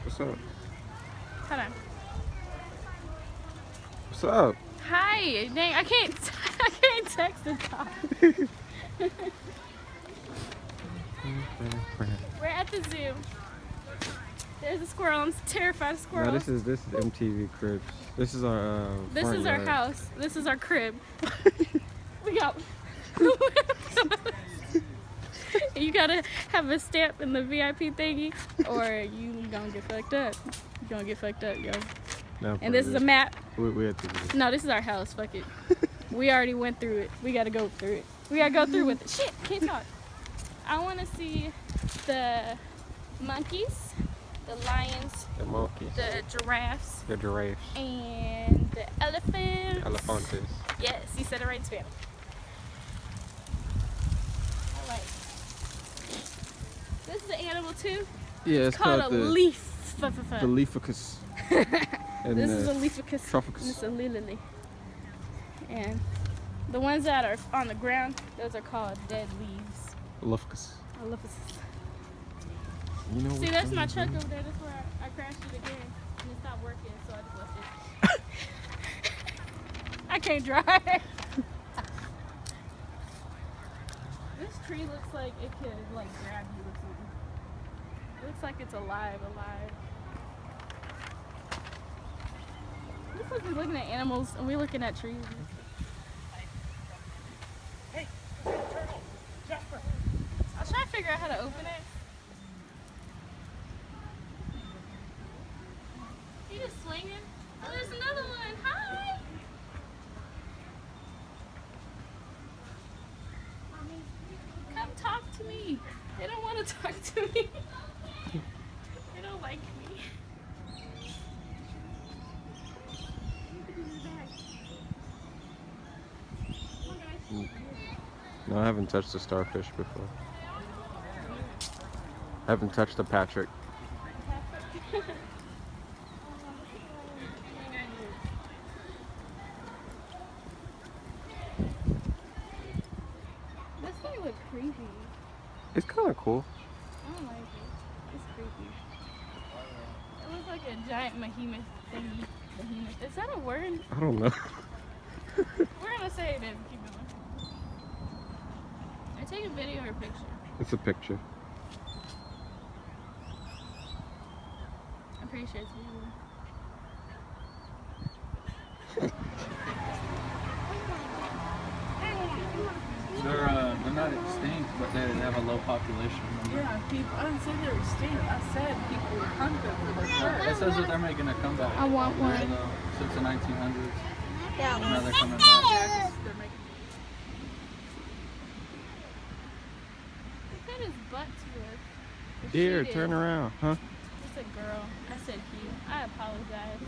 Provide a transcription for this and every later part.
What's up? Hold on. What's up? Hi. Dang, I can't text and talk. We're at the zoo. There's a squirrel. I'm terrified of squirrels. No, this is MTV Cribs. This is our This front is our yard. house. This is our crib. We got. You gotta have a stamp in the VIP thingy, or you gonna get fucked up. You gonna get fucked up, yo. No, And this is a map. We had to do it. No, this is our house. Fuck it. We already went through it. We gotta go through it. We gotta go through with it. Shit, can't talk. I wanna see the monkeys, the lions, The monkeys. the giraffes, The giraffes. and the elephants. Elefantes. Yes, you said it right in Spanish. Alright. This is an animal too. Yeah, it's Called a the leaf. the Leafocus. And This the is a leafocus. Trophicus. This is a lily. And the ones that are on the ground, those are called dead leaves. Leafocus. Alephus. You know See, what that's I'm my doing? truck over there. That's where I crashed it again. And it stopped working, so I just left it. I can't drive. This tree looks like it could like grab you or something. It looks like it's alive. We're supposed to be looking at animals and we're looking at trees. Hey, turtle, Jasper. I was trying to figure out how to open it. He just swinging. Oh, there's another one. Hi. Mommy, come talk to me. They don't want to talk to me. They don't like me. No, I haven't touched a starfish before. I haven't touched a Patrick. This thing looks creepy. It's kind of cool. I don't like it. It's creepy. It looks like a giant behemoth thingy. Behemoth. Is that a word? I don't know. We're gonna say it and keep going. I take a video or a picture. It's a picture. I'm pretty sure it's video. They're not extinct, but they have a low population. Yeah, people. I didn't say they were extinct. I said people hunt them for their fur. It says that they're making a comeback. I want one. Since the 1900s. Yeah, Now they're coming back. yeah, 'cause they're making. Look at his butt to it. Or Dear, she turn did. around, huh? It's a girl. I said he. I apologize.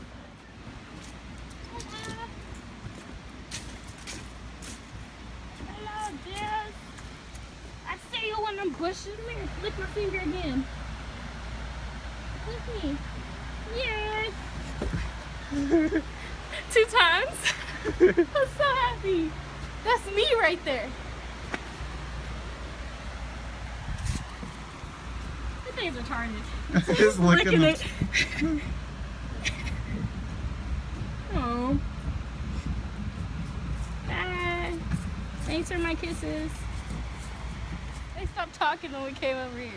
Hello, Jess. I see you in them bushes. Let me lick my finger again. Lick me. Yes. 2 times. I'm so happy. That's me right there. That thing's retarded. Just licking it. Oh. Bye. Thanks for my kisses. They stopped talking when we came over here.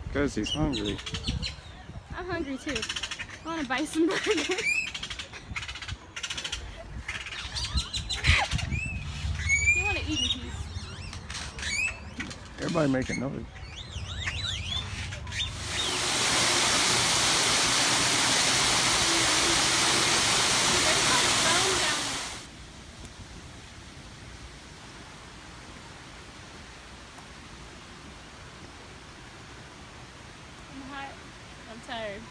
Because he's hungry. I'm hungry too. I want a bison burger. You want to eat in peace. Everybody making noise. There's like foam down there. I'm hot. I'm tired.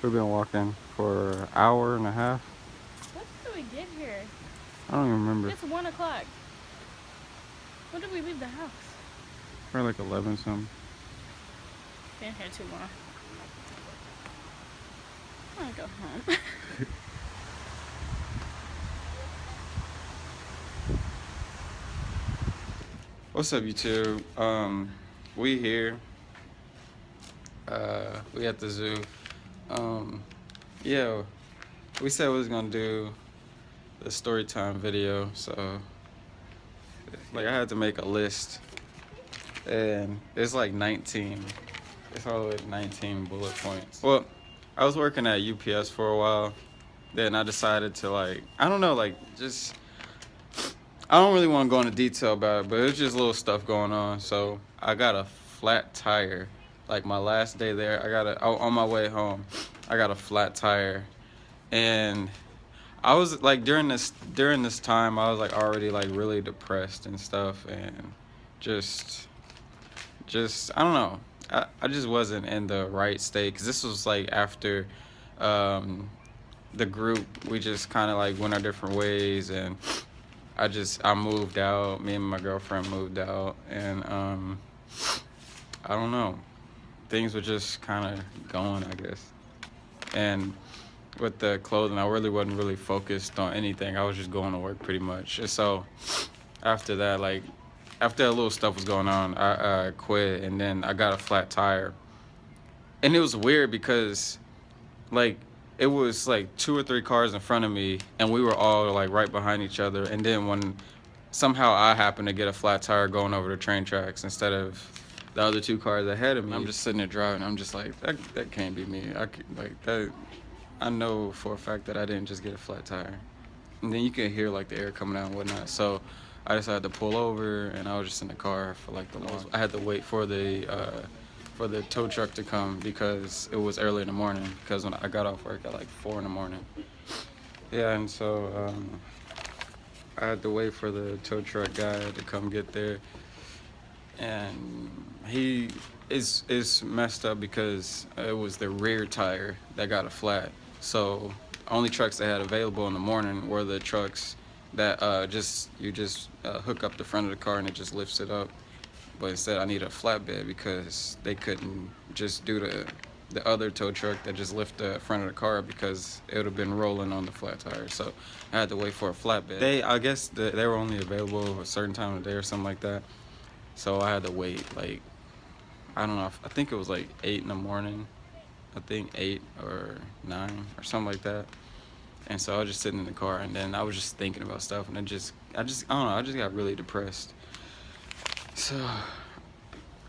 We've been walking for an hour and a half. What did we get here? I don't even remember. It's 1 o'clock. When did we leave the house? Probably like 11 something. Been here too long. I want to go home. What's up, YouTube? We here. We at the zoo. Yeah, we said we was gonna do the story time video, so like I had to make a list, and it's like 19. It's all like 19 bullet points. Well, I was working at UPS for a while. Then I decided to I don't know, just I don't really want to go into detail about it, but it's just little stuff going on. So I got a flat tire. Like my last day there, on my way home, I got a flat tire, and I was like during this time, I was like already like really depressed and stuff, and just I don't know. I just wasn't in the right state, because this was like after the group, we just kind of like went our different ways, and I moved out. Me and my girlfriend moved out, and I don't know. Things were just kind of going, I guess. And with the clothing, I really wasn't really focused on anything. I was just going to work pretty much. And so after that, after that little stuff was going on, I quit, and then I got a flat tire. And it was weird because it was like 2 or 3 cars in front of me, and we were all like right behind each other. And then when somehow I happened to get a flat tire going over the train tracks instead of the other 2 cars ahead of me, I'm just sitting there driving. I'm just like, that can't be me. I know for a fact that I didn't just get a flat tire. And then you can hear like the air coming out and whatnot. So I decided to pull over, and I was just in the car for like the long. I had to wait for the tow truck to come because it was early in the morning, because when I got off work at like 4 in the morning. Yeah, and so I had to wait for the tow truck guy to come get there, and he is messed up because it was the rear tire that got a flat. So only trucks they had available in the morning were the trucks that you just hook up the front of the car and it just lifts it up. But instead I need a flatbed because they couldn't just do the other tow truck that just lift the front of the car, because it would have been rolling on the flat tire. So I had to wait for a flatbed. I guess they were only available a certain time of day or something like that. So I had to wait I don't know, I think it was 8 in the morning. I think 8 or 9 or something like that. And so I was just sitting in the car, and then I was just thinking about stuff, and I don't know, I just got really depressed. So,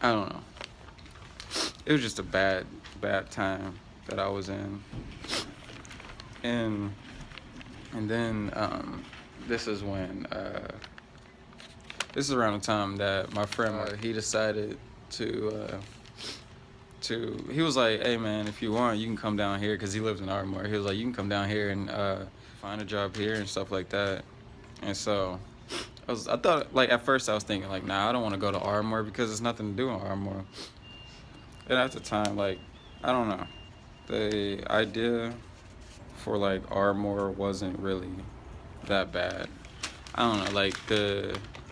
I don't know. It was just a bad time that I was in. And then this is when this is around the time that my friend he decided he was like, hey man, if you want, you can come down here, because he lives in Ardmore. He was like, you can come down here and find a job here and stuff like that. And so I thought, at first I was thinking nah, I don't want to go to Ardmore because there's nothing to do in Ardmore. And at the time, I don't know, the idea for Ardmore wasn't really that bad. I don't know,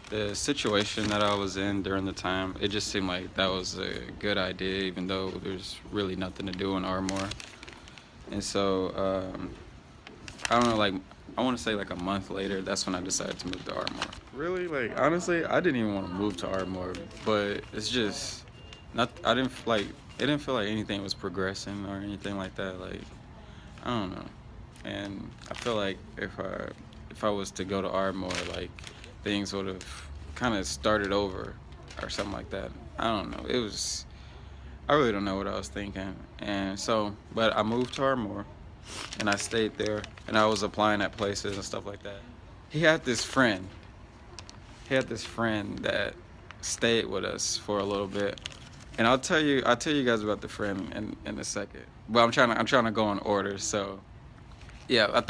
the situation that I was in during the time, it just seemed like that was a good idea, even though there's really nothing to do in Ardmore. And so I don't know, I want to say a month later, that's when I decided to move to Ardmore. Really, honestly, I didn't even want to move to Ardmore, but it's just not. It didn't feel like anything was progressing or anything like that. I don't know. And I feel like if I was to go to Ardmore, things would have kind of started over or something like that. I don't know. I really don't know what I was thinking. And so, but I moved to Ardmore, and I stayed there, and I was applying at places and stuff like that. He had this friend that stayed with us for a little bit. And I'll tell you guys about the friend in a second. But I'm trying to go in order. So yeah, I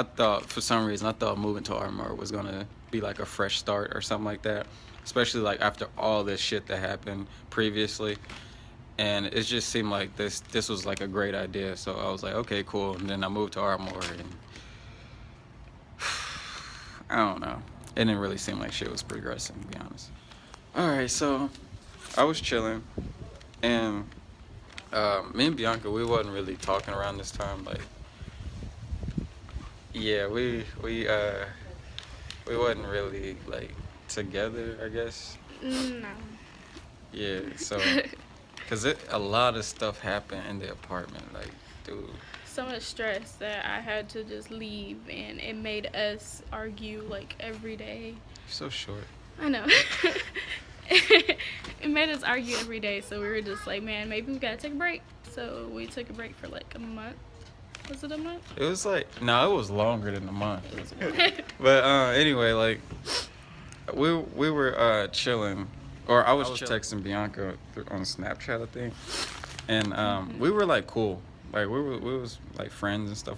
thought for some reason moving to Ardmore was gonna be a fresh start or something like that, especially after all this shit that happened previously. And it just seemed like this was a great idea. So I was like, okay, cool. And then I moved to Ardmore, and I don't know, it didn't really seem like shit was progressing, to be honest. All right, so I was chilling, and Me and Bianca, we wasn't really talking around this time. Like, yeah, we wasn't really like together, I guess. No. Yeah, so cause a lot of stuff happened in the apartment, like, dude. So much stress that I had to just leave, and it made us argue like every day. So short. I know. It made us argue every day, so we were just like, man, maybe we gotta take a break. So we took a break for like a month. Was it a month? It was like, no, it was longer than a month. But anyway, like we were chilling, or I was texting Bianca on Snapchat, I think, and we were like cool, like we was like friends and stuff,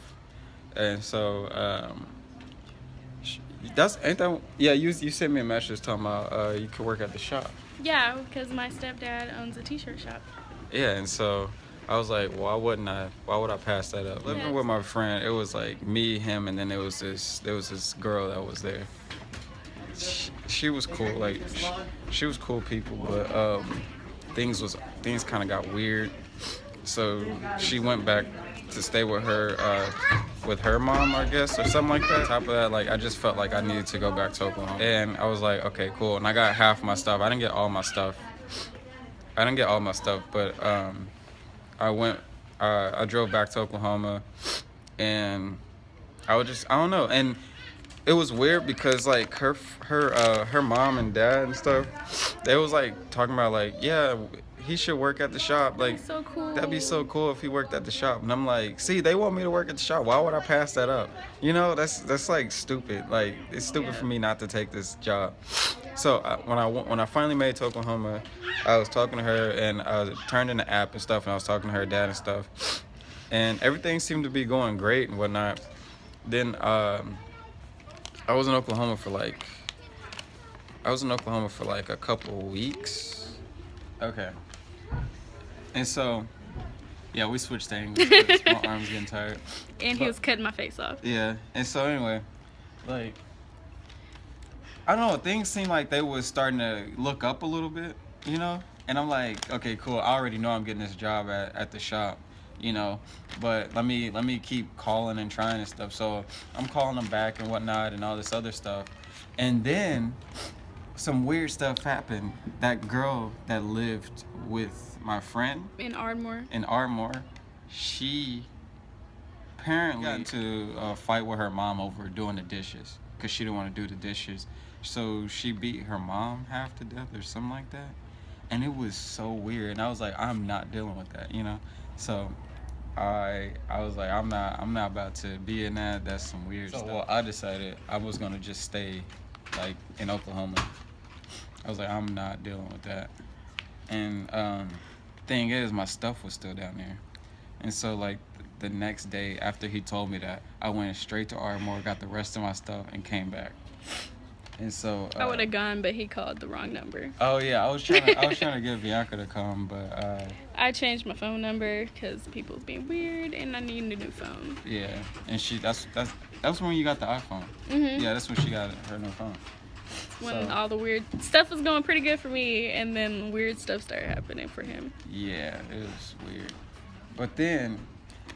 and so ain't that, yeah, you sent me a message talking about you could work at the shop. Yeah, because my stepdad owns a t-shirt shop. Yeah, and so I was like, why would I pass that up? Living with my friend, it was like me, him, and then there was this girl that was there. She was cool, like she was cool people, but things kind of got weird. So she went back to stay with her mom, I guess, or something like that. On top of that, like I just felt like I needed to go back to Oklahoma, and I was like, okay, cool. And I got half my stuff. I didn't get all my stuff, but I drove back to Oklahoma, and I don't know, and it was weird because like her mom and dad and stuff, they was like talking about like, yeah, he should work at the shop. Like, So cool. that'd be so cool if he worked at the shop. And I'm like, see, they want me to work at the shop. Why would I pass that up? You know, that's like stupid. Like, it's stupid for me not to take this job. So when I finally made it to Oklahoma, I was talking to her, and I turned in the app and stuff, and I was talking to her dad and stuff, and everything seemed to be going great and whatnot. Then I was in Oklahoma for like a couple of weeks. Okay. And so, yeah, we switched angles because my arm's getting tired. And he was cutting my face off. Yeah. And so anyway, like, I don't know, things seemed like they was starting to look up a little bit, you know? And I'm like, okay, cool. I already know I'm getting this job at the shop, you know, but let me keep calling and trying and stuff. So I'm calling them back and whatnot and all this other stuff. And then some weird stuff happened. That girl that lived with my friend In Ardmore. she apparently got into a fight with her mom over doing the dishes because she didn't want to do the dishes. So she beat her mom half to death or something like that. And it was so weird. And I was like, I'm not dealing with that, you know? So I was like, I'm not about to be in that. That's some weird stuff. Well, I decided I was gonna just stay like in Oklahoma. I was like, I'm not dealing with that. And thing is, my stuff was still down there. And so like the next day after he told me that, I went straight to Ardmore, got the rest of my stuff, and came back. And so I would have gone, but he called the wrong number. Oh yeah, I was trying to get Bianca to come, but I changed my phone number because people was being weird, and I needed a new phone. yeah, and that's when you got the iPhone. Mhm. Yeah, that's when she got her new phone. When So- all the weird stuff was going pretty good for me, and then weird stuff started happening for him. Yeah, it was weird. But then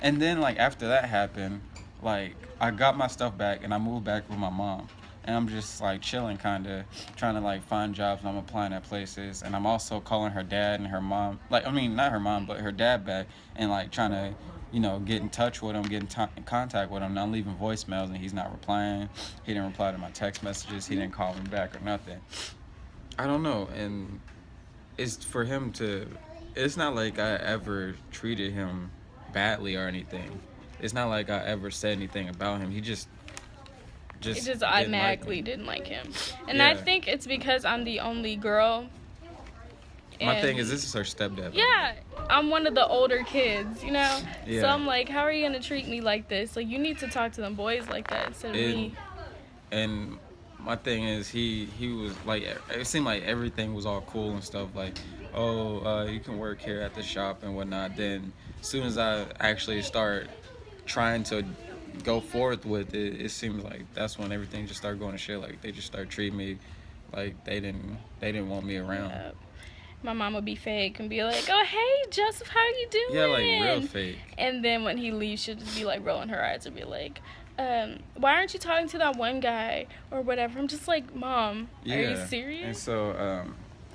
like after that happened, like I got my stuff back and I moved back with my mom. And I'm just like chilling, kind of trying to like find jobs, and I'm applying at places. And I'm also calling her dad and her mom, like, I mean, not her mom, but her dad back, and like trying to, you know, get in touch with him, get in contact with him. And I'm leaving voicemails and he's not replying. He didn't reply to my text messages. He didn't call me back or nothing. I don't know. And it's for him to, it's not like I ever treated him badly or anything. It's not like I ever said anything about him. He just It just didn't automatically like me. didn't like him. And I Yeah. think it's because I'm the only girl. My and- thing is, this is her stepdad. Yeah, I'm one of the older kids, you know? Yeah. So I'm like, how are you going to treat me like this? Like, you need to talk to them boys like that instead of me. And my thing is, he was like, it seemed like everything was all cool and stuff. Like, oh, you can work here at the shop and whatnot. Then as soon as I actually start trying to go forth with it, it seems like that's when everything just started going to shit. Like, they just started treating me like they didn't want me around. Yep. my mom would be fake and be like, "Oh, hey, Joseph, how are you doing?" Yeah, like real fake. And then when he leaves, she'll just be like rolling her eyes and be like, "Why aren't you talking to that one guy or whatever?" I'm just like, "Mom, are you serious?" And so,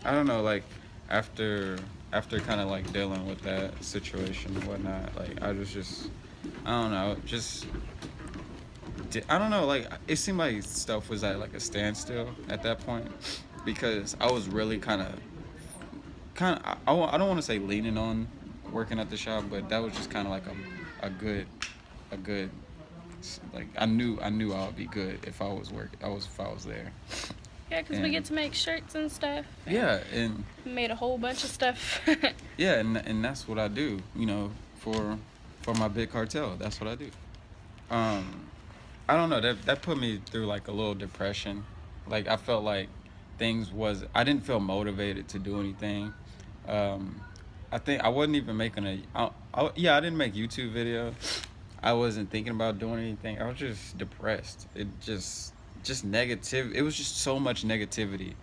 I don't know, like after kind of like dealing with that situation and whatnot, like I was just, I don't know, I don't know, like it seemed like stuff was at like a standstill at that point because I was really kind of I don't want to say leaning on working at the shop, but that was just kind of like a good like I knew I would be good if I was there. Yeah, because we get to make shirts and stuff. Yeah, and made a whole bunch of stuff. yeah, and that's what I do, you know, for my big cartel. That's what I do. I don't know, that put me through like a little depression. Like I felt like I didn't feel motivated to do anything. I think I wasn't even making I didn't make YouTube videos. I wasn't thinking about doing anything. I was just depressed. It just negative. It was just so much negativity,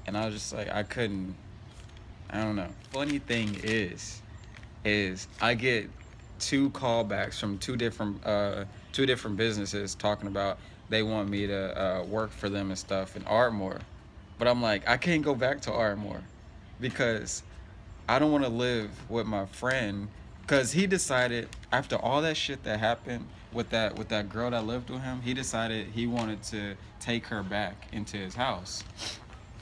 and I was just like I don't know. Funny thing is I get 2 callbacks from two different businesses talking about they want me to work for them and stuff in Ardmore, but I'm like I can't go back to Ardmore because I don't want to live with my friend, because he decided after all that shit that happened with that girl that lived with him, he decided he wanted to take her back into his house.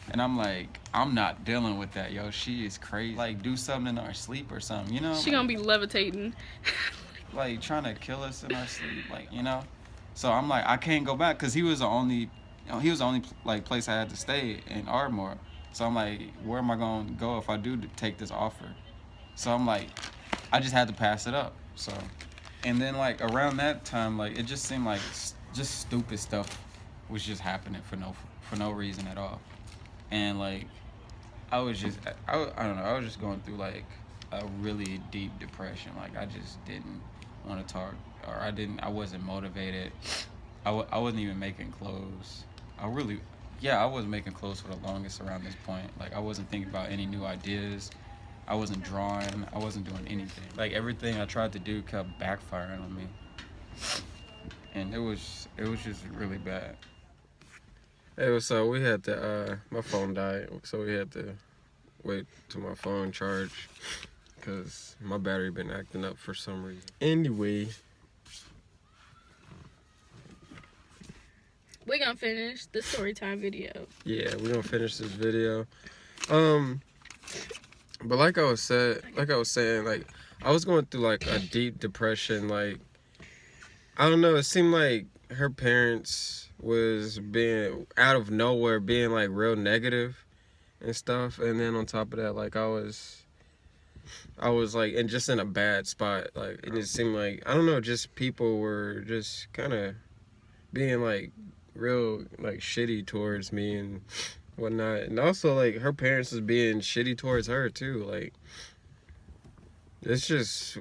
And I'm like, I'm not dealing with that, yo. She is crazy. Like, do something in our sleep or something, you know? She gonna be levitating. Like, trying to kill us in our sleep, like, you know? So I'm like, I can't go back, because he was the only like place I had to stay in Ardmore. So I'm like, where am I going to go if I do take this offer? So I'm like, I just had to pass it up. So, and then like around that time, like it just seemed like just stupid stuff was just happening for no reason at all. And like I don't know, I was just going through like a really deep depression. Like I just didn't want to talk, or I wasn't motivated. I wasn't even making clothes. I wasn't making clothes for the longest around this point. Like I wasn't thinking about any new ideas. I wasn't drawing. I wasn't doing anything. Like everything I tried to do kept backfiring on me, and it was just really bad. Hey, so we had to my phone died, so we had to wait till my phone charged because my battery been acting up for some reason. Anyway, We're gonna finish the story time video. Yeah, we're gonna finish this video. But like I was saying, like I was going through like a deep depression. Like I don't know, it seemed like her parents was being out of nowhere, being like real negative and stuff. And then on top of that, like I was like just in a bad spot. Like it just seemed like, I don't know, just people were just kind of being like real like shitty towards me and whatnot. And also like her parents was being shitty towards her too. Like it's just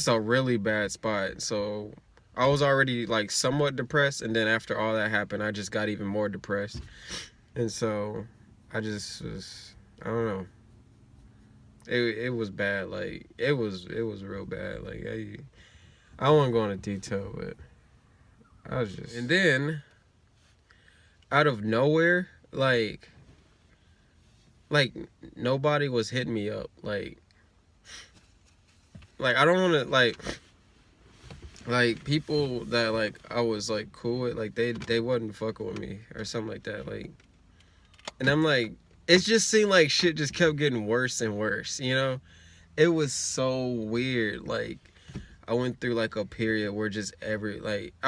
a really bad spot. So I was already like somewhat depressed, and then after all that happened, I just got even more depressed. And so I just was, I don't know, it was bad. Like it was real bad. Like I don't want to go into detail, but I was just, and then out of nowhere, like nobody was hitting me up. Like I don't want to like people that like I was like cool with, like they wasn't fucking with me or something like that. Like, and I'm like, it just seemed like shit just kept getting worse and worse, you know? It was so weird. Like I went through like a period where just I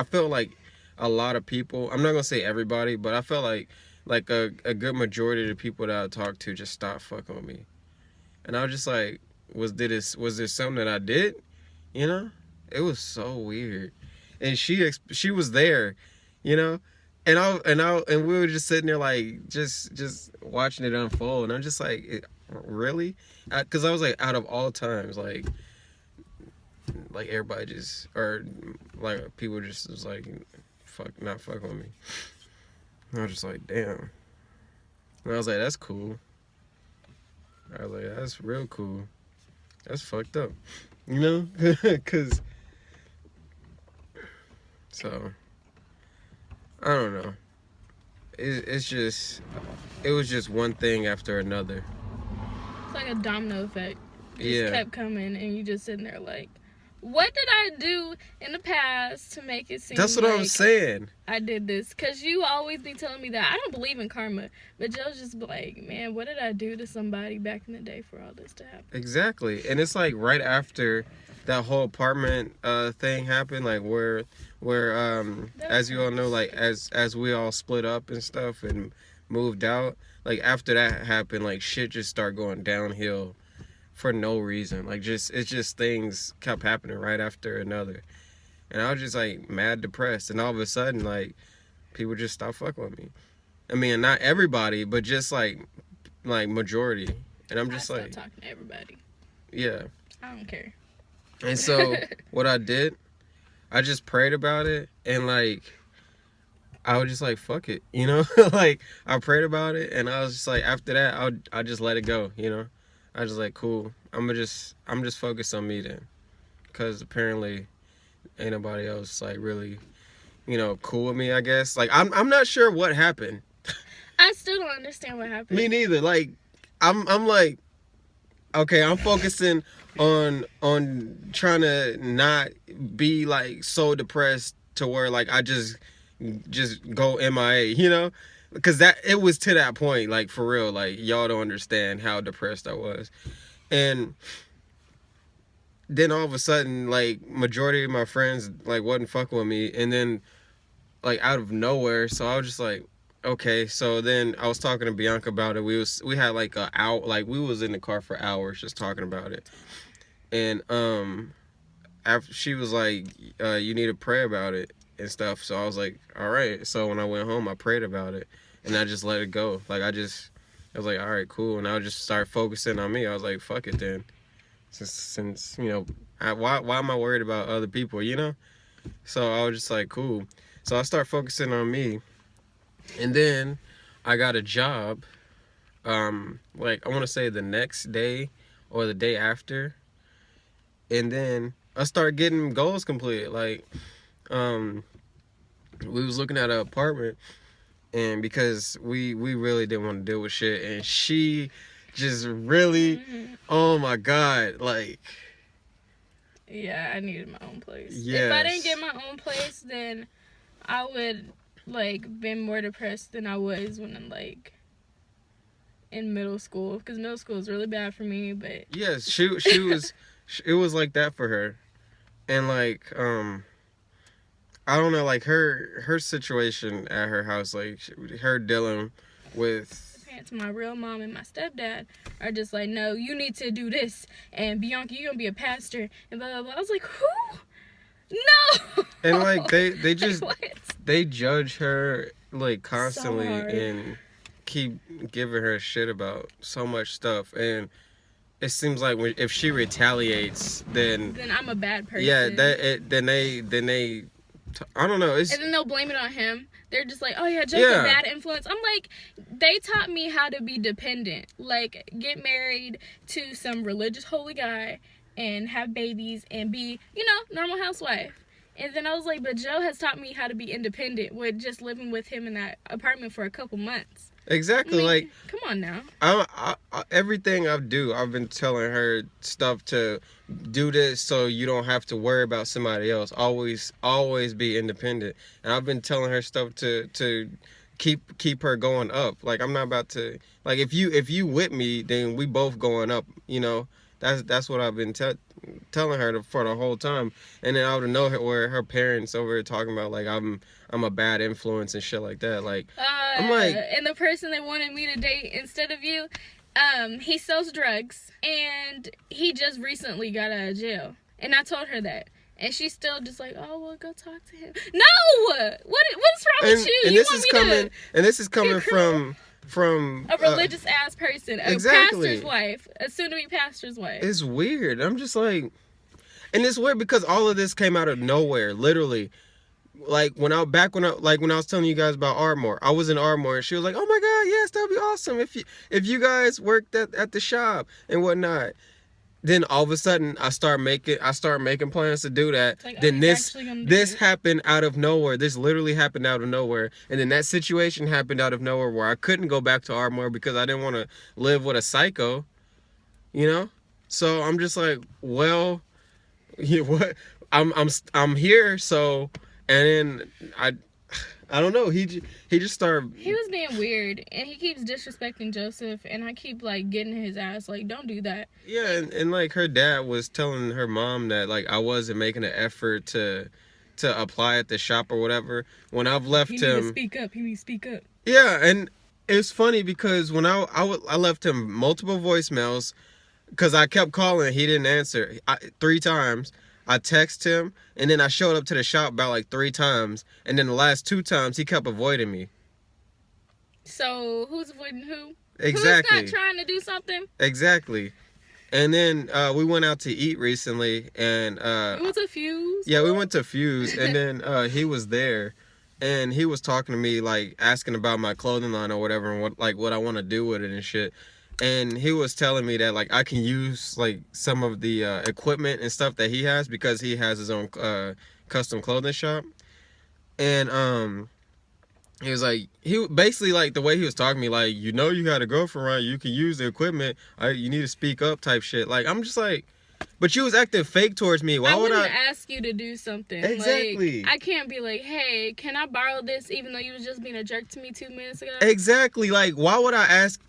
felt like a lot of people, I'm not gonna say everybody, but I felt like a good majority of the people that I talked to just stopped fucking with me. And I was just like, was there something that I did? You know? It was so weird. And she was there, you know? And we were just sitting there like just watching it unfold, and I'm just like, really? Cuz I was like, out of all times, like everybody just, or like people just was like not fucking with me. And I was just like, damn. And I was like, that's cool. I was like, that's real cool. That's fucked up. You know? Because, so, I don't know. It's just, it was just one thing after another. It's like a domino effect. Just Yeah. kept coming, and you just sitting there like, what did I do in the past to make it seem That's what like I'm saying. I did this? Because you always be telling me that. I don't believe in karma, but Joe's just like, man, what did I do to somebody back in the day for all this to happen? Exactly. And it's like right after that whole apartment thing happened, like where as you all know, like as we all split up and stuff and moved out, like after that happened, like shit just started going downhill for no reason. Like it's just things kept happening right after another. And I was just like mad depressed, and all of a sudden like people just stopped fucking with me. I mean, not everybody, but just like majority. And I'm just I like, stopped talking to everybody. yeah. I don't care. And so what I did, I just prayed about it, and like I was just like, fuck it, you know? Like I prayed about it, and I was just like, after that I just let it go, you know? I was just like, cool. I'm just focused on me then. Cause apparently ain't nobody else like really, you know, cool with me, I guess. Like I'm not sure what happened. I still don't understand what happened. Me neither. Like I'm like, okay, I'm focusing on trying to not be like so depressed to where like I just go MIA, you know? Because that it was to that point, like for real, like y'all don't understand how depressed I was. And then all of a sudden, like majority of my friends like wasn't fucking with me, and then like out of nowhere, so I was just like, okay. So then I was talking to Bianca about it. We had like a hour, like we was in the car for hours just talking about it. And after she was like, you need to pray about it and stuff. So I was like, all right. So when I went home, I prayed about it, and I just let it go. Like I was like, all right, cool. And I just started focusing on me. I was like, fuck it then. Since you know, why am I worried about other people, you know? So I was just like, cool. So I started focusing on me, and then I got a job. Like I want to say the next day or the day after, and then I started getting goals completed. Like, we was looking at an apartment, and because we really didn't want to deal with shit, and she just really, oh my god, like, Yeah, I needed my own place. Yes. If I didn't get my own place, then I would like been more depressed than I was when I'm like in middle school, because middle school is really bad for me. But yes, she was, it was like that for her, and like I don't know, like her situation at her house, like her dealing with. parents, my real mom and my stepdad, are just like, no, you need to do this, and Bianca, you're gonna be a pastor, and blah blah blah. I was like, who? No. And like they just What? they judge her like constantly So hard. and keep giving her shit about so much stuff, and it seems like if she retaliates, then I'm a bad person. yeah, then they I don't know. It's And then they'll blame it on him. They're just like, oh yeah, Joe's Yeah. a bad influence. I'm like, they taught me how to be dependent. Like, get married to some religious holy guy and have babies and be, normal housewife. And then I was like, but Joe has taught me how to be independent with just living with him in that apartment for a couple months. exactly I mean, like come on now. I everything I've been telling her stuff to do this so you don't have to worry about somebody else. Always be independent. And I've been telling her stuff to keep her going up. Like I'm not about to, like if you with me, then we both going up. You know, that's what I've been telling her for the whole time. And then out of nowhere, her parents over here talking about like I'm a bad influence and shit like that. Like I'm like, and the person they wanted me to date instead of you, he sells drugs, and he just recently got out of jail. And I told her that, and she's still just like, oh well, go talk to him. No, what's wrong with you? and You this want is me coming, and this is coming from a religious ass person, a exactly. pastor's wife, a soon-to-be pastor's wife. It's weird. I'm just like, and it's weird because all of this came out of nowhere. Literally, like when I was telling you guys about Ardmore, I was in Ardmore and she was like, "Oh my God, yes, that'd be awesome if you guys worked at the shop and whatnot." Then all of a sudden I start making plans to do that. Like, Then he's this happened out of nowhere. This literally happened out of nowhere. And then that situation happened out of nowhere where I couldn't go back to Ardmore because I didn't want to live with a psycho. You know? So I'm just like, well, what? I'm here, so, and then I don't know. He just started. He was being weird, and he keeps disrespecting Joseph, and I keep like getting his ass like, don't do that. Yeah, and like her dad was telling her mom that like I wasn't making an effort to apply at the shop or whatever. When I've left He him, need to speak up. He need to speak up. Yeah, and it's funny because when I left him multiple voicemails because I kept calling, he didn't answer 3 times. I texted him, and then I showed up to the shop about like 3 times, and then the last 2 times he kept avoiding me. So who's avoiding who? Exactly. Who's not trying to do something? Exactly. And then we went out to eat recently, and We went to Fuse. yeah, we went to Fuse, and then he was there, and he was talking to me like asking about my clothing line or whatever, and what I want to do with it and shit. And he was telling me that like I can use like some of the equipment and stuff that he has because he has his own custom clothing shop. And he was like, he basically like the way he was talking to me, like, you know, you got a girlfriend, right? You can use the equipment. You need to speak up type shit. Like, I'm just like, but you was acting fake towards me. Why would wouldn't ask you to do something. Exactly. Like, I can't be like, hey, can I borrow this even though you was just being a jerk to me 2 minutes ago? Exactly. Like, why would I ask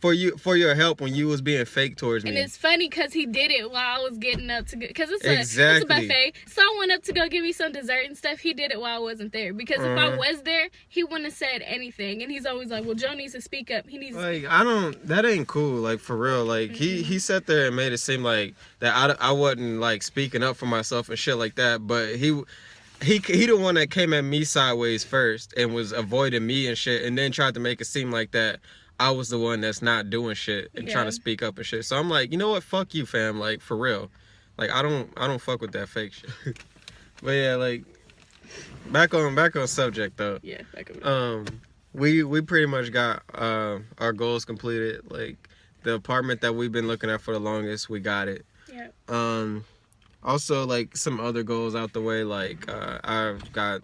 for your help when you was being fake towards me? And it's funny because he did it while I was getting up to go, because it's Exactly. a buffet. So I went up to go give me some dessert and stuff. He did it while I wasn't there. Because if I was there, he wouldn't have said anything. And he's always like, well, Joe needs to speak up. He needs like, that ain't cool. Like, for real. Like, he sat there and made it seem like that I wasn't like speaking up for myself and shit like that. But he the one that came at me sideways first and was avoiding me and shit, and then tried to make it seem like that I was the one that's not doing shit and trying to speak up and shit. So I'm like, you know what? Fuck you, fam. Like, for real. Like, I don't fuck with that fake shit. But yeah, like, back on subject though. Yeah, back on. We pretty much got our goals completed. Like, the apartment that we've been looking at for the longest, we got it. Yeah. Also, like, some other goals out the way. Like, I've got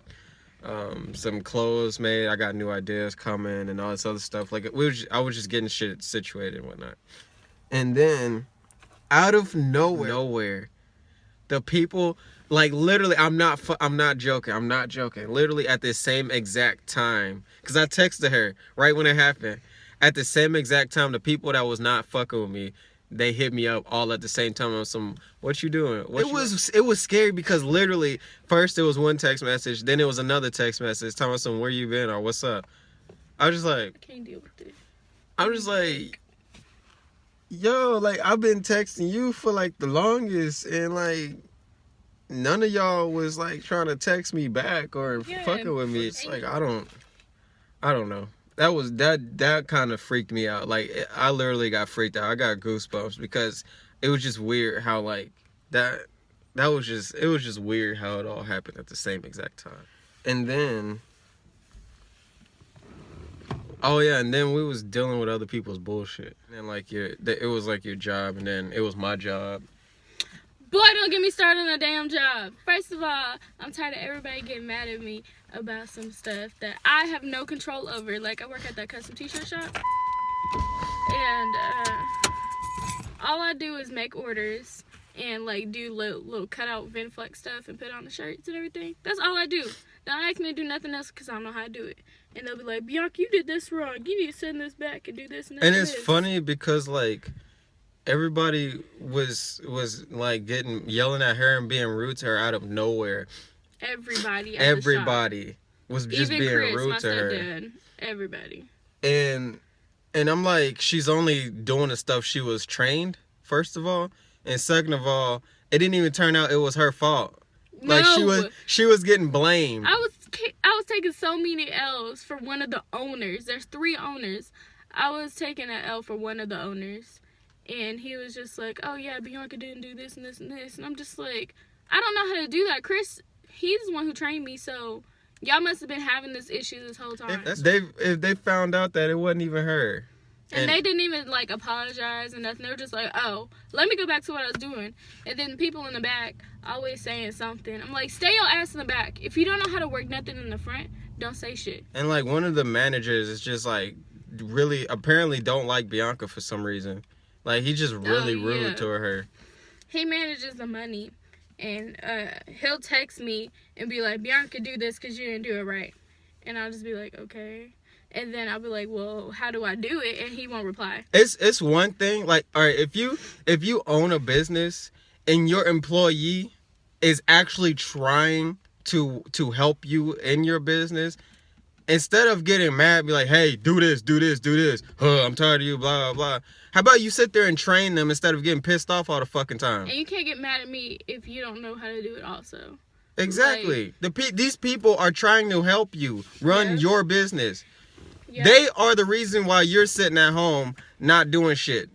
some clothes made. I got new ideas coming and all this other stuff. Like, I was just getting shit situated and whatnot. And then, out of nowhere, the people, like, literally, I'm not joking. Literally at the same exact time, because I texted her right when it happened. At the same exact time, the people that was not fucking with me, they hit me up all at the same time on some, what you doing? It was scary because literally, first it was one text message, then it was another text message telling us some, where you been or what's up. I was just like, I can't deal with this. I'm just like, yo, like, I've been texting you for like the longest, and like none of y'all was like trying to text me back or fucking with me. It's like, I don't know. That kind of freaked me out. Like, I literally got freaked out. I got goosebumps because it was just weird how like it was just weird how it all happened at the same exact time. And then and then we was dealing with other people's bullshit. And like it was like your job, and then it was my job. Boy, don't get me started on a damn job. First of all, I'm tired of everybody getting mad at me about some stuff that I have no control over. Like, I work at that custom t-shirt shop, and all I do is make orders and like do little cutout Venflex stuff and put on the shirts and everything. That's all I do. Don't ask me to do nothing else because I don't know how to do it. And they'll be like, Bianca, you did this wrong. You need to send this back and do this and this. And it's funny because like everybody was like yelling at her and being rude to her out of nowhere. Everybody was just even being Chris, rude my to her. stepdad, everybody. And I'm like, she's only doing the stuff she was trained, first of all, and second of all, it didn't even turn out it was her fault. Like, she was getting blamed. I was taking so many L's for one of the owners. There's 3 owners. I was taking an L for one of the owners, and he was just like, oh yeah, Bianca didn't do this and this and this, and I'm just like, I don't know how to do that. Chris he's the one who trained me, so y'all must have been having this issue this whole time. If they found out that it wasn't even her. And they didn't even, like, apologize and nothing. They were just like, oh, let me go back to what I was doing. And then people in the back always saying something. I'm like, stay your ass in the back. If you don't know how to work nothing in the front, don't say shit. And, like, one of the managers is just, like, really, apparently don't like Bianca for some reason. Like, he just really rude to her. He manages the money. And he'll text me and be like, Bianca, do this because you didn't do it right. And I'll just be like, okay. And then I'll be like, well, how do I do it? And he won't reply. It's one thing, like, all right, if you own a business and your employee is actually trying to help you in your business, instead of getting mad, be like, hey, do this. I'm tired of you, blah, blah, blah. How about you sit there and train them instead of getting pissed off all the fucking time? And you can't get mad at me if you don't know how to do it also. Exactly. Like, these people are trying to help you run your business. Yeah. They are the reason why you're sitting at home not doing shit.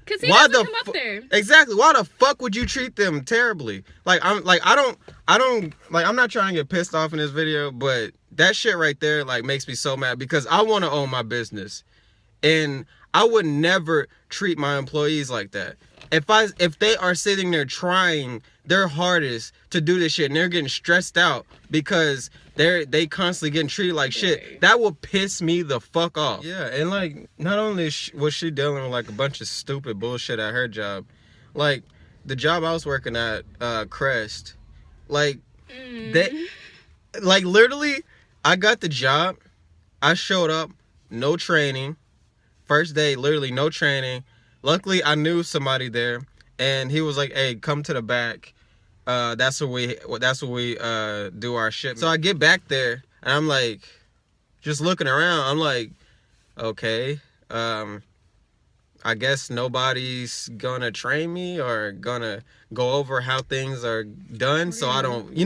Cause he doesn't come up there. Exactly. Why the fuck would you treat them terribly? I'm not trying to get pissed off in this video, but that shit right there, like, makes me so mad because I want to own my business. And I would never treat my employees like that. If they are sitting there trying their hardest to do this shit and they're getting stressed out because they constantly getting treated like shit, that will piss me the fuck off. Yeah, and like, not only was she dealing with like a bunch of stupid bullshit at her job, like the job I was working at, Crest, like they, like, literally, I got the job, I showed up, no training, first day, literally no training. Luckily, I knew somebody there, and he was like, "Hey, come to the back. That's where we do our shipment." So I get back there, and I'm like, just looking around. I'm like, okay, I guess nobody's gonna train me or gonna go over how things are done. So I don't,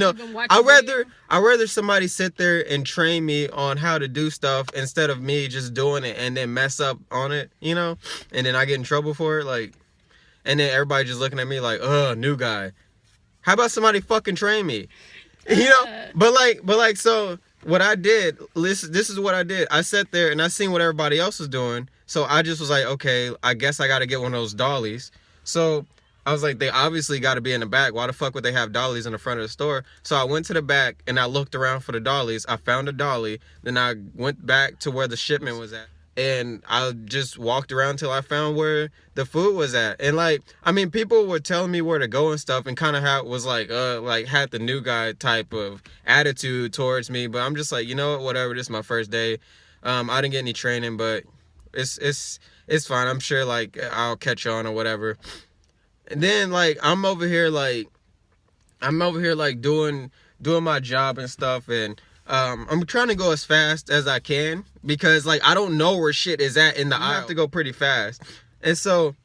I rather somebody sit there and train me on how to do stuff instead of me just doing it and then mess up on it, and then I get in trouble for it, like, and then everybody just looking at me like, new guy. How about somebody fucking train me? But like, so what I did, this is what I did. I sat there and I seen what everybody else was doing. So I just was like, okay, I guess I got to get one of those dollies. So I was like, they obviously got to be in the back. Why the fuck would they have dollies in the front of the store? So I went to the back and I looked around for the dollies. I found a dolly. Then I went back to where the shipment was at. And I just walked around till I found where the food was at. And like, I mean, people were telling me where to go and stuff, and kind of how it was like had the new guy type of attitude towards me. But I'm just like, you know what, whatever. This is my first day. I didn't get any training, but it's fine. I'm sure like I'll catch on or whatever. And then like I'm over here like doing my job and stuff, and I'm trying to go as fast as I can because like I don't know where shit is at in the aisle. I have to go pretty fast. And so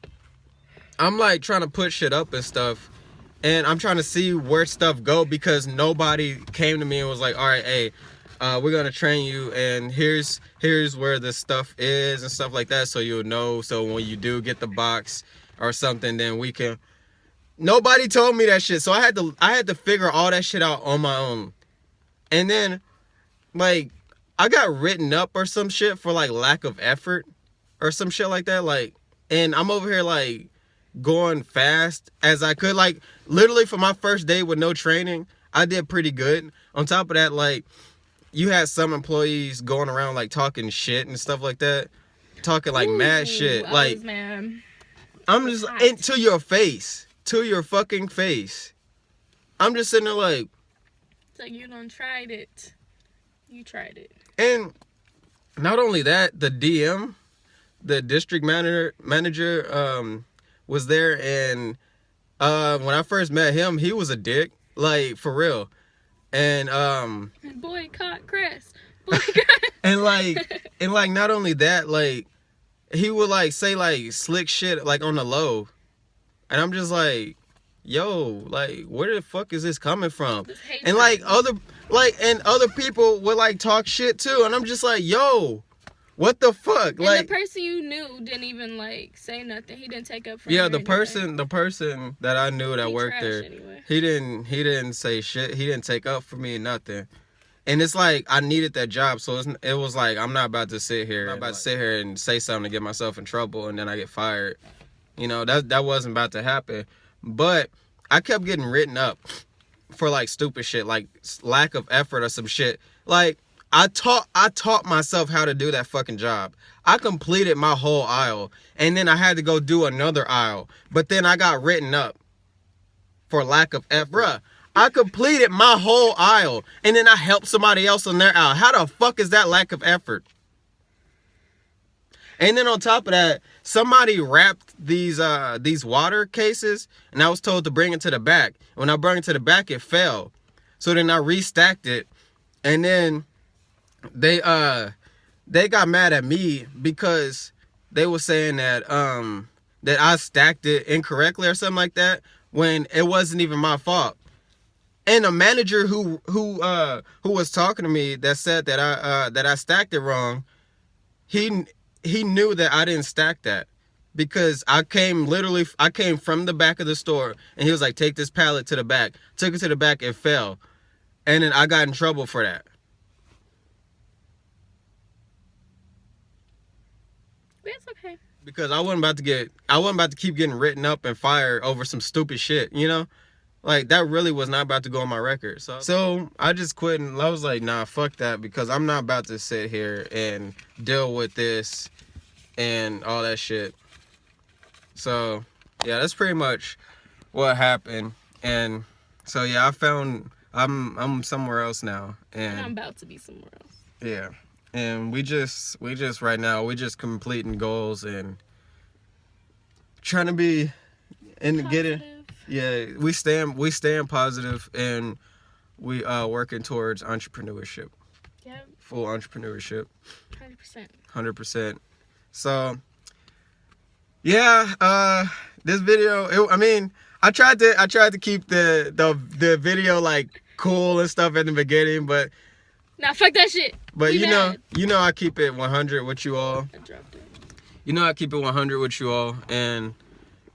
I'm like trying to put shit up and stuff, and I'm trying to see where stuff go because nobody came to me and was like, all right, hey, we're gonna train you, and here's where the stuff is and stuff like that, so you'll know. So when you do get the box or something, then we can. Nobody told me that shit, so I had to figure all that shit out on my own. And then, like, I got written up or some shit for like lack of effort or some shit like that. Like, and I'm over here like going fast as I could. Like, literally for my first day with no training, I did pretty good. On top of that, like, you had some employees going around like talking shit and stuff like that, talking like mad shit. Like, I'm just into your face, to your fucking face. I'm just sitting there like. So you done tried it. You tried it. And not only that, the DM, the district manager, was there, and when I first met him, he was a dick, like for real. And boycott Crest. Boycott. and like not only that, like he would like say like slick shit like on the low, and I'm just like, yo, like where the fuck is this coming from? And like other people would like talk shit too, and I'm just like, yo, What the fuck? And Like, the person you knew didn't even like say nothing. He didn't take up for yeah, her the anyway. person that I knew that He worked trash there, anyway. he didn't say shit. He didn't take up for me or nothing. And it's like I needed that job, so it was like I'm not about to sit here. And say something to get myself in trouble, and then I get fired. You know, that wasn't about to happen. But I kept getting written up for like stupid shit, like lack of effort or some shit. Like I taught myself how to do that fucking job. I completed my whole aisle, and then I had to go do another aisle. But then I got written up for lack of effort. Bruh, I completed my whole aisle, and then I helped somebody else on their aisle. How the fuck is that lack of effort? And then on top of that, somebody wrapped these water cases, and I was told to bring it to the back. When I brought it to the back, it fell. So then I restacked it, and then they got mad at me because they were saying that that I stacked it incorrectly or something like that, when it wasn't even my fault. And a manager who was talking to me that said that I stacked it wrong, he knew that I didn't stack that, because I came from the back of the store, and he was like, take this pallet to the back. Took it to the back, it fell. And then I got in trouble for that. It's okay. Because I wasn't about to keep getting written up and fired over some stupid shit, you know? Like, that really was not about to go on my record. So I just quit, and I was like, nah, fuck that, because I'm not about to sit here and deal with this and all that shit. So, yeah, that's pretty much what happened. And so, yeah, I'm somewhere else now. And I'm about to be somewhere else. Yeah. And we just right now, we just completing goals and trying to be and get it. Yeah, we staying positive, and we working towards entrepreneurship. Yep. Full entrepreneurship. 100%. 100%. So yeah, this video, I tried to keep the video like cool and stuff at the beginning, but nah, fuck that shit. But you know I keep it 100 with you all. I dropped it. You know I keep it 100 with you all, and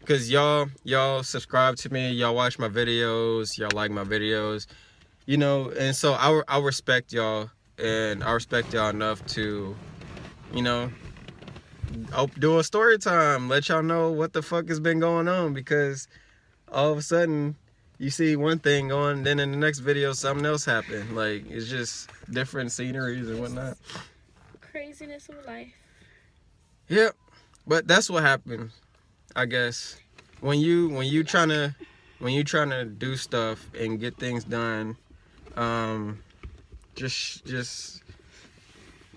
because y'all subscribe to me, y'all watch my videos, y'all like my videos, you know, and so I respect y'all, and I respect y'all enough to, you know, do a story time, let y'all know what the fuck has been going on, because all of a sudden you see one thing going, then in the next video something else happened. Like, it's just different sceneries and whatnot. Craziness of life. Yep. But that's what happens, I guess. When you trying to do stuff and get things done, just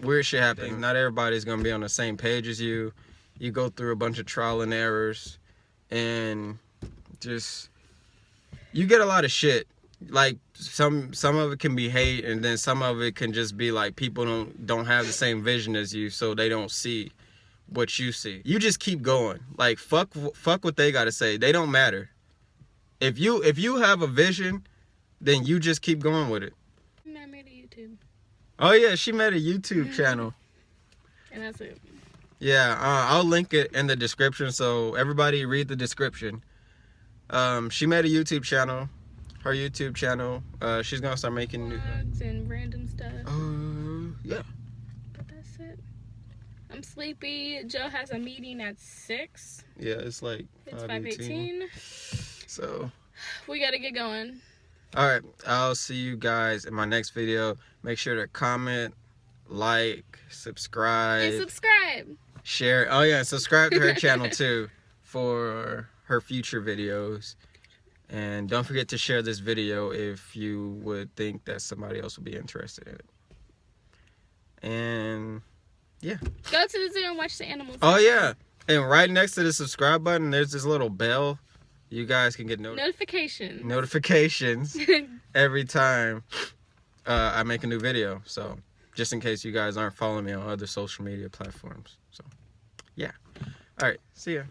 weird shit happens. Not everybody's gonna be on the same page as you. You go through a bunch of trial and errors, and just you get a lot of shit. Like some of it can be hate, and then some of it can just be like people don't have the same vision as you, so they don't see what you see. You just keep going. Like fuck what they gotta say. They don't matter. If you have a vision, then you just keep going with it. I made a YouTube. Oh yeah, she made a YouTube channel. And that's it. Yeah, I'll link it in the description, so everybody read the description. She made a YouTube channel. Her YouTube channel. She's gonna start making new vlogs and random stuff. Yeah. But that's it. I'm sleepy. Joe has a meeting at 6. Yeah, it's like It's 5:18. So we gotta get going. all right, I'll see you guys in my next video. Make sure to comment, like, subscribe, And subscribe. share. Oh yeah, subscribe to her channel too for her future videos. And don't forget to share this video if you would think that somebody else would be interested in it. And yeah. Go to the zoo and watch the animals. Oh yeah, and right next to the subscribe button, there's this little bell. You guys can get notifications every time I make a new video. So just in case you guys aren't following me on other social media platforms. So yeah. All right. See ya.